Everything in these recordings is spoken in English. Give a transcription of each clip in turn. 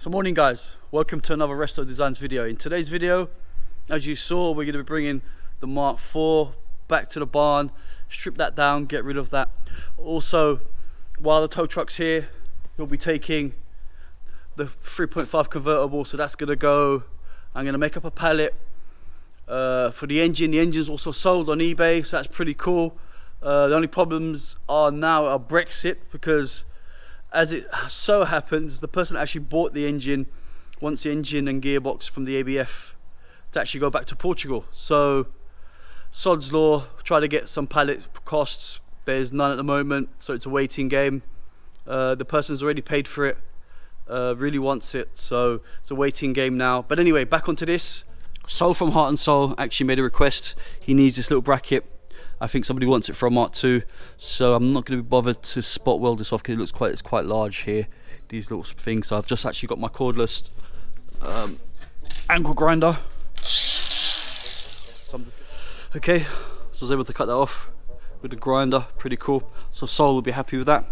So morning guys, welcome to another Resto Designs video. In today's video, as you saw, we're going to be bringing the Mark IV back to the barn, strip that down, get rid of that. Also, while the tow truck's here, we'll be taking the 3.5 convertible, so that's going to go. I'm going to make up a pallet for the engine. The engine's also sold on eBay, so that's pretty cool. The only problems are now are Brexit, because as it so happens, the person that actually bought the engine wants the engine and gearbox from the ABF to actually go back to Portugal. So sod's law, try to get some pallet costs. There's none at the moment, so it's a waiting game. The person's already paid for it, really wants it, so it's a waiting game now. But anyway, back onto this. Soul from Heart and Soul actually made a request. He needs this little bracket. I think somebody wants it for a Mark II, so I'm not going to be bothered to spot weld this off because it's quite large here, these little things. So I've just actually got my cordless angle grinder. Okay, so I was able to cut that off with the grinder, pretty cool. So Soul will be happy with that.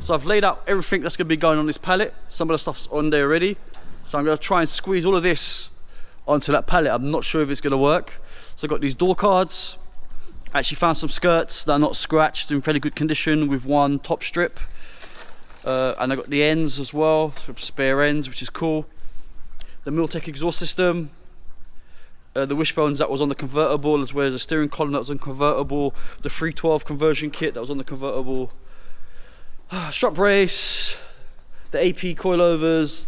So I've laid out everything that's going to be going on this pallet. Some of the stuff's on there already. So I'm going to try and squeeze all of this onto that pallet. I'm not sure if it's going to work. So I've got these door cards. I actually found some skirts that are not scratched, in fairly good condition, with one top strip. And I got the ends as well, some spare ends, which is cool. The Miltech exhaust system. The wishbones that was on the convertible, as well as the steering column that was on convertible. The 312 conversion kit that was on the convertible. Strut brace, the AP coilovers,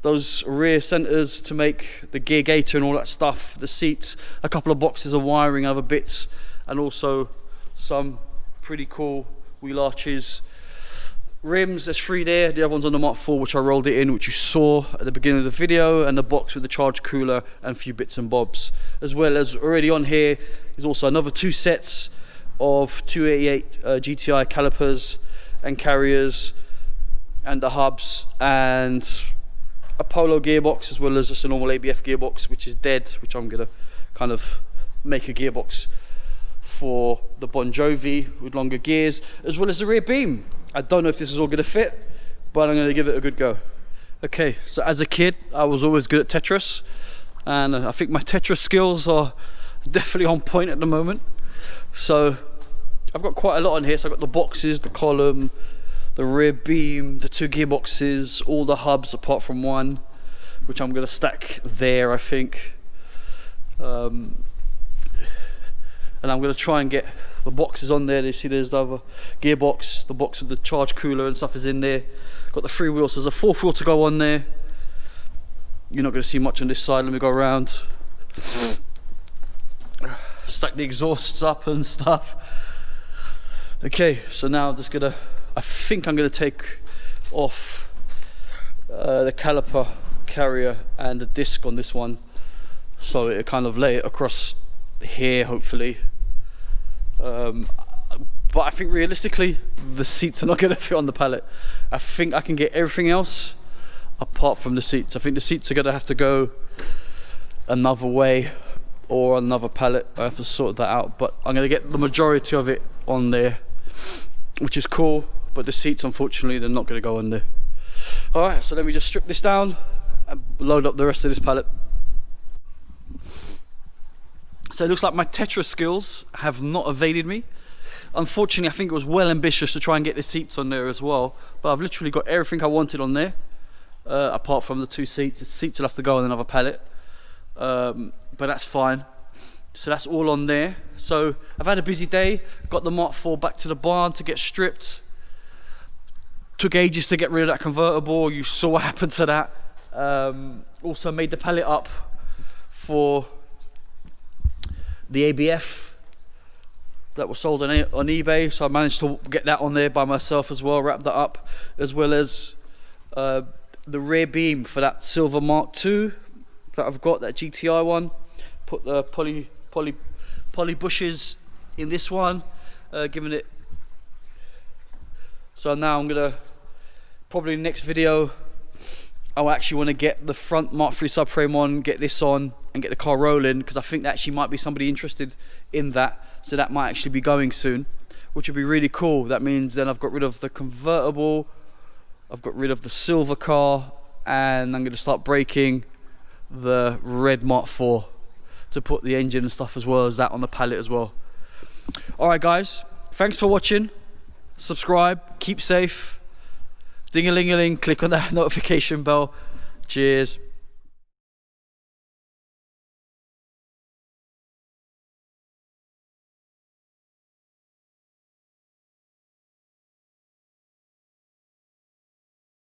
those rear centers to make the gear gaiter and all that stuff, the seats, a couple of boxes of wiring, other bits, and also some pretty cool wheel arches. Rims, there's 3 there, the other one's on the Mark IV, which I rolled it in, which you saw at the beginning of the video, and the box with the charge cooler and a few bits and bobs. As well as already on here is also another 2 sets of 288 GTI calipers and carriers, and the hubs, and a Polo gearbox, as well as just a normal ABF gearbox, which is dead, which I'm gonna kind of make a gearbox for the Bon Jovi with longer gears, as well as the rear beam. I don't know if this is all gonna fit, but I'm gonna give it a good go. Okay, so as a kid, I was always good at Tetris, and I think my Tetris skills are definitely on point at the moment. So I've got quite a lot on here. So I've got the boxes, the column, the rear beam, the 2 gearboxes, all the hubs apart from one, which I'm going to stack there, I think. And I'm going to try and get the boxes on there. You see there's the other gearbox, the box with the charge cooler and stuff is in there. Got the 3 wheels, so there's a 4th wheel to go on there. You're not going to see much on this side. Let me go around. Stack the exhausts up and stuff. Okay, so now I'm just gonna, I think I'm gonna take off the caliper carrier and the disc on this one, so it kind of lay it across here, hopefully. But I think realistically the seats are not going to fit on the pallet. I think I can get everything else apart from the seats. I think the seats are going to have to go another way or another pallet. I have to sort that out, but I'm going to get the majority of it on there, which is cool. But the seats, unfortunately, they're not going to go on there. All right, so let me just strip this down and load up the rest of this pallet. So it looks like my Tetris skills have not evaded me. Unfortunately, I think it was well ambitious to try and get the seats on there as well, but I've literally got everything I wanted on there, apart from the 2 seats. The seats will have to go on another pallet, but that's fine. So that's all on there. So I've had a busy day, got the Mark IV back to the barn to get stripped. Took ages to get rid of that convertible, you saw what happened to that. Also made the pallet up for the ABF that was sold on eBay, so I managed to get that on there by myself as well, wrap that up, as well as the rear beam for that silver Mark II that I've got, that GTI one. Put the poly bushes in this one, giving it. So now I'm gonna, probably next video, I actually want to get the front Mark III subframe on, get this on, and get the car rolling, because I think there actually might be somebody interested in that. So that might actually be going soon, which would be really cool. That means then I've got rid of the convertible, I've got rid of the silver car, and I'm going to start breaking the red Mark IV to put the engine and stuff as well as that on the pallet as well. Alright guys, thanks for watching. Subscribe, keep safe, ding-a-ling-a-ling, click on that notification bell. Cheers.